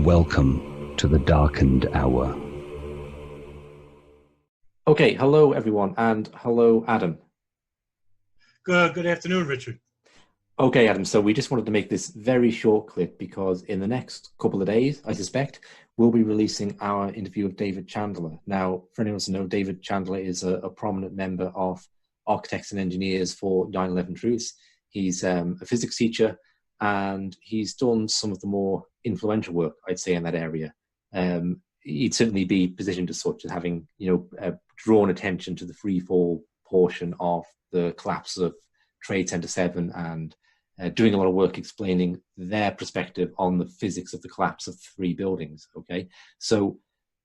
Welcome to the darkened hour. Okay, hello everyone, and hello Adam. Good afternoon, Richard. Okay, Adam, so we just wanted to make this very short clip because in the next couple of days, I suspect, we'll be releasing our interview with David Chandler. Now, for anyone to know, David Chandler is a prominent member of Architects and Engineers for 9/11 Truths. He's a physics teacher, and he's done some of the more influential work, I'd say, in that area. He'd certainly be positioned as such, as having, drawn attention to the free fall portion of the collapse of Trade Center 7 and doing a lot of work explaining their perspective on the physics of the collapse of 3 buildings. Okay, so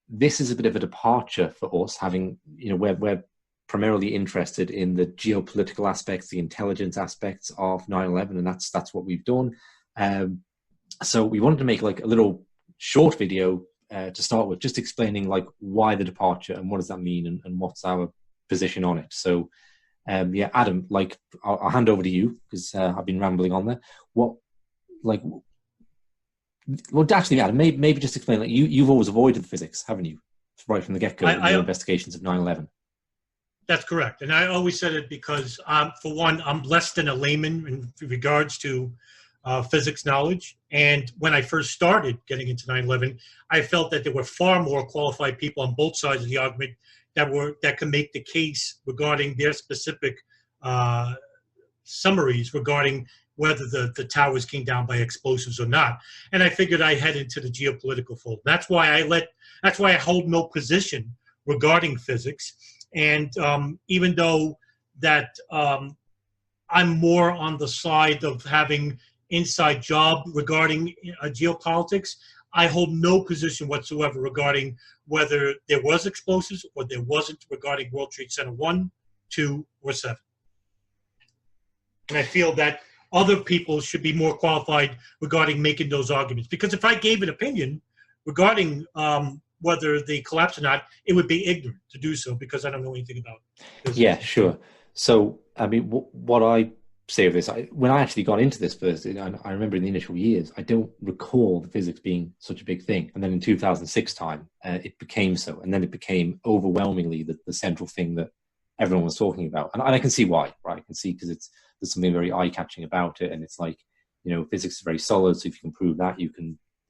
this is a bit of a departure for us, having, we're primarily interested in the geopolitical aspects, the intelligence aspects of 9/11, and that's what we've done. So we wanted to make like a little short video to start with, just explaining like why the departure and what does that mean and what's our position on it. So Adam, like I'll hand over to you because I've been rambling on there. Actually, Adam, maybe just explain, like you've always avoided the physics, haven't you, right from the get-go in your investigations of 9/11? That's correct. And I always said it because, for one, I'm less than a layman in regards to physics knowledge. And when I first started getting into 9/11, I felt that there were far more qualified people on both sides of the argument that could make the case regarding their specific summaries regarding whether the towers came down by explosives or not. And I figured I head into the geopolitical fold. That's why I hold no position regarding physics. And even though that I'm more on the side of having inside job regarding geopolitics, I hold no position whatsoever regarding whether there was explosives or there wasn't regarding World Trade Center 1, 2, or 7. And I feel that other people should be more qualified regarding making those arguments. Because if I gave an opinion regarding whether they collapse or not, it would be ignorant to do so because I don't know anything about it. Yeah, sure. So, I mean, what I say of this, when I actually got into this first, I remember in the initial years, I don't recall the physics being such a big thing. And then in 2006 time, it became so. And then it became overwhelmingly the central thing that everyone was talking about. And I can see why, right? I can see because there's something very eye-catching about it. And it's like, physics is very solid. So if you can prove that,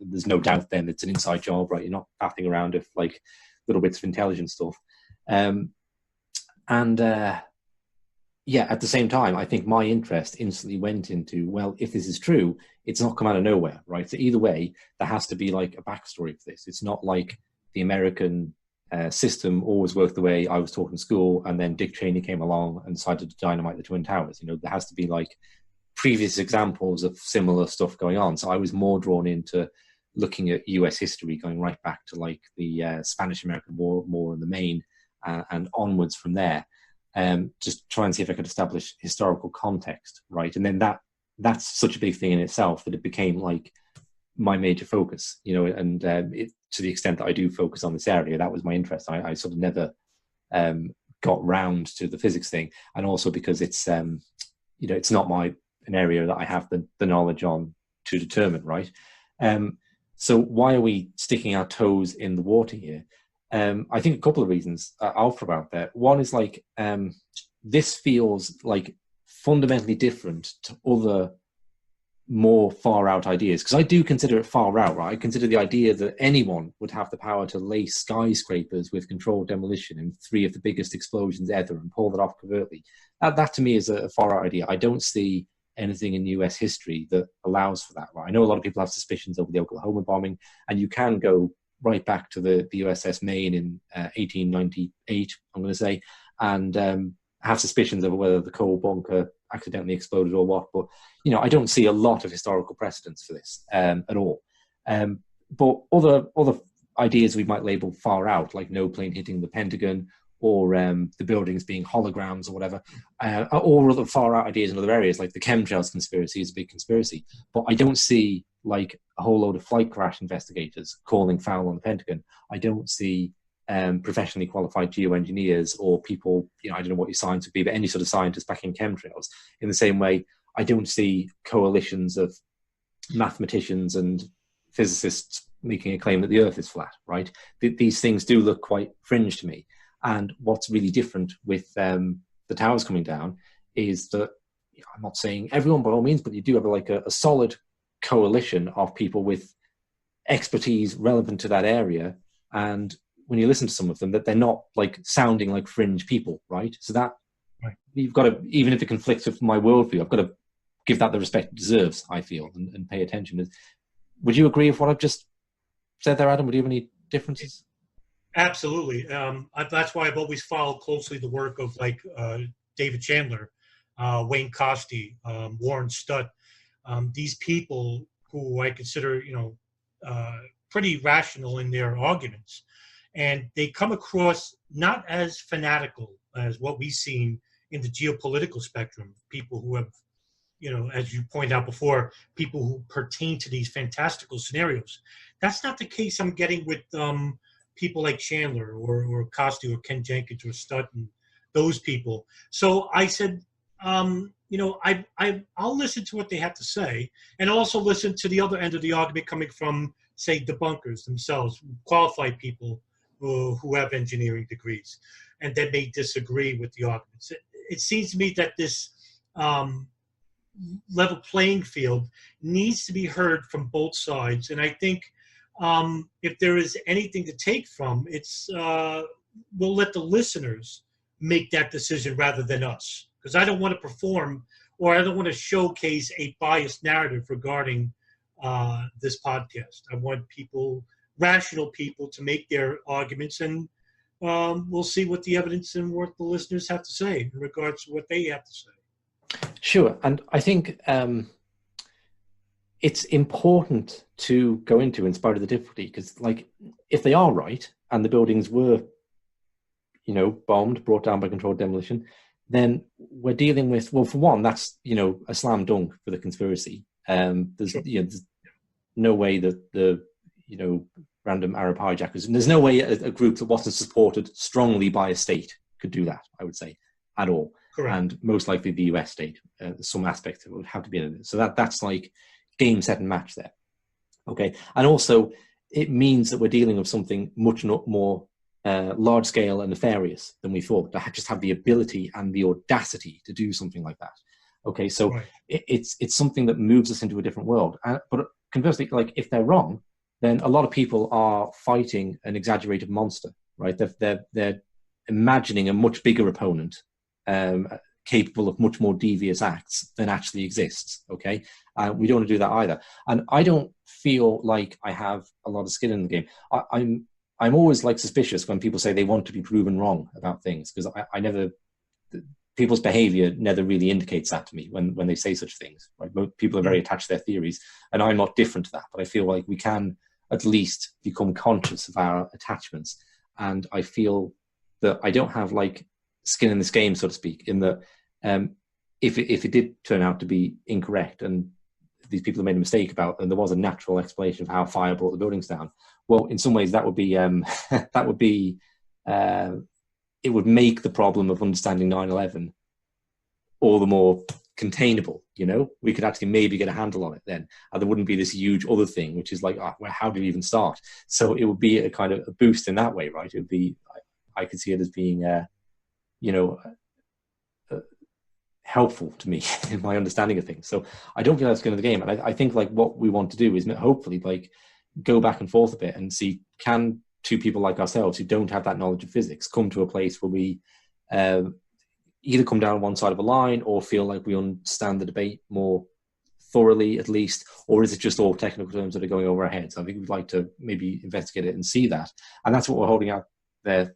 there's no doubt then it's an inside job, right? You're not faffing around with like little bits of intelligence stuff. At the same time, I think my interest instantly went into, well, if this is true, it's not come out of nowhere, right? So either way, there has to be like a backstory for this. It's not like the American system always worked the way I was taught in school, and then Dick Cheney came along and decided to dynamite the Twin Towers. There has to be like previous examples of similar stuff going on. So I was more drawn into looking at US history, going right back to like the Spanish-American War in the main, and onwards from there. Just try and see if I could establish historical context, right? And then that's such a big thing in itself that it became like my major focus, and to the extent that I do focus on this area, that was my interest. I sort of never got round to the physics thing, and also because it's it's not an area that I have the knowledge on to determine, right? So why are we sticking our toes in the water here? I think a couple of reasons I'll throw out there. One is like, this feels like fundamentally different to other more far out ideas, because I do consider it far out, right? I consider the idea that anyone would have the power to lay skyscrapers with controlled demolition in 3 of the biggest explosions ever and pull that off covertly. That to me is a far out idea. I don't see anything in US history that allows for that, right? I know a lot of people have suspicions over the Oklahoma bombing, and you can go right back to the USS Maine in 1898, I'm going to say, and have suspicions over whether the coal bunker accidentally exploded or what. But, I don't see a lot of historical precedents for this at all. But other ideas we might label far out, like no plane hitting the Pentagon, or the buildings being holograms or whatever, or other far out ideas in other areas, like the chemtrails conspiracy is a big conspiracy. But I don't see like a whole load of flight crash investigators calling foul on the Pentagon. I don't see professionally qualified geoengineers or people, I don't know what your science would be, but any sort of scientists backing chemtrails. In the same way, I don't see coalitions of mathematicians and physicists making a claim that the Earth is flat, right? These things do look quite fringe to me. And what's really different with the towers coming down is that, I'm not saying everyone by all means, but you do have like a solid coalition of people with expertise relevant to that area. And when you listen to some of them, that they're not like sounding like fringe people, right? So that you've got to, even if it conflicts with my worldview, I've got to give that the respect it deserves, I feel, and pay attention. Would you agree with what I've just said there, Adam? Would you have any differences? Absolutely. That's why I've always followed closely the work of like David Chandler, Wayne Costi, Warren Stutt, these people who I consider, pretty rational in their arguments. And they come across not as fanatical as what we've seen in the geopolitical spectrum, people who have, as you pointed out before, people who pertain to these fantastical scenarios. That's not the case I'm getting with people like Chandler or Costi or Ken Jenkins or Stutt and those people. So I said, I'll listen to what they have to say, and also listen to the other end of the argument coming from, say, debunkers themselves, qualified people who have engineering degrees, and that may disagree with the arguments. It seems to me that this level playing field needs to be heard from both sides, and I think if there is anything to take from, it's we'll let the listeners make that decision rather than us, because I don't want to perform or I don't want to showcase a biased narrative regarding this podcast. I want people, rational people, to make their arguments, and we'll see what the evidence and what the listeners have to say in regards to what they have to say. Sure, and I think it's important to go into in spite of the difficulty, because, like, if they are right and the buildings were, bombed, brought down by controlled demolition, then we're dealing with, well, for one, that's a slam dunk for the conspiracy. There's Sure. There's no way that the random Arab hijackers, and there's no way a group that wasn't supported strongly by a state could do that, I would say, at all. Correct. And most likely the US state, some aspects of it would have to be in it. So that's like game, set, and match there. Okay, and also it means that we're dealing with something much more large scale and nefarious than we thought, to just have the ability and the audacity to do something like that. Okay, so right. It's something that moves us into a different world. But conversely, like, if they're wrong, then a lot of people are fighting an exaggerated monster, right? They're imagining a much bigger opponent, capable of much more devious acts than actually exists. Okay, we don't want to do that either. And I don't feel like I have a lot of skin in the game. I'm always like suspicious when people say they want to be proven wrong about things, because I never, people's behavior never really indicates that to me when they say such things. Right? People are very attached to their theories, and I'm not different to that. But I feel like we can at least become conscious of our attachments, and I feel that I don't have like skin in this game, so to speak, in that if it did turn out to be incorrect and these people have made a mistake about, and there was a natural explanation of how fire brought the buildings down, well, in some ways that would be it would make the problem of understanding 9/11 all the more containable. We could actually maybe get a handle on it then, and there wouldn't be this huge other thing, which is like, how do we even start? So it would be a kind of a boost in that way, right? It would be, I could see it as being helpful to me in my understanding of things. So I don't feel that's going to the game. And I think like what we want to do is hopefully like go back and forth a bit and see, can two people like ourselves who don't have that knowledge of physics come to a place where we either come down one side of a line or feel like we understand the debate more thoroughly at least, or is it just all technical terms that are going over our heads? I think we'd like to maybe investigate it and see that. And that's what we're holding out there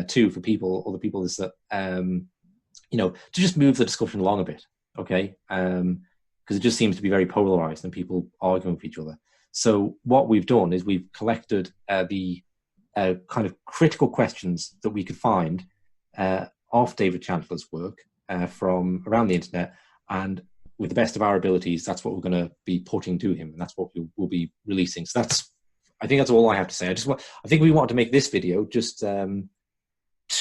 too for people, other people, is that to just move the discussion along a bit, okay? Because it just seems to be very polarized and people arguing with each other. So what we've done is we've collected the kind of critical questions that we could find of David Chandler's work from around the internet, and with the best of our abilities, that's what we're going to be putting to him, and that's what we'll be releasing. So I think that's all I have to say. I think we wanted to make this video just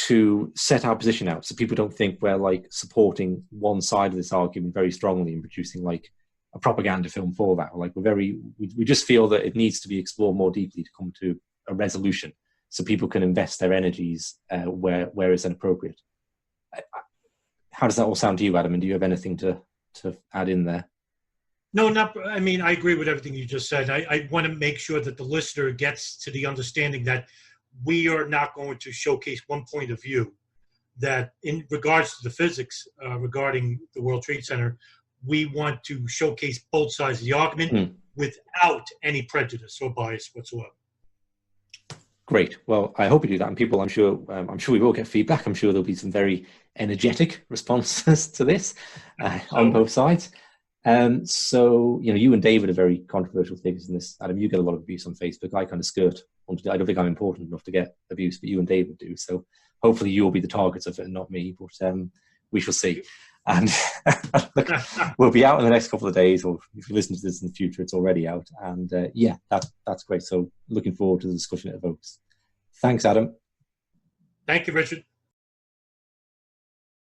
to set our position out, so people don't think we're like supporting one side of this argument very strongly and producing like a propaganda film for that. Like we just feel that it needs to be explored more deeply to come to a resolution, so people can invest their energies where it's appropriate. How does that all sound to you, Adam? And do you have anything to add in there? No, I mean, I agree with everything you just said. I want to make sure that the listener gets to the understanding that we are not going to showcase one point of view, that in regards to the physics regarding the World Trade Center, we want to showcase both sides of the argument without any prejudice or bias whatsoever. Great. Well, I hope you do that, and people, I'm sure we will get feedback. I'm sure there'll be some very energetic responses to this on both sides. So, you and David are very controversial figures in this. Adam, you get a lot of abuse on Facebook. I kind of skirt onto I don't think I'm important enough to get abuse, but you and David do. So hopefully you'll be the targets of it and not me, but we shall see. And look, we'll be out in the next couple of days, or if you listen to this in the future, it's already out. And that's great. So looking forward to the discussion it evokes. Thanks, Adam. Thank you, Richard.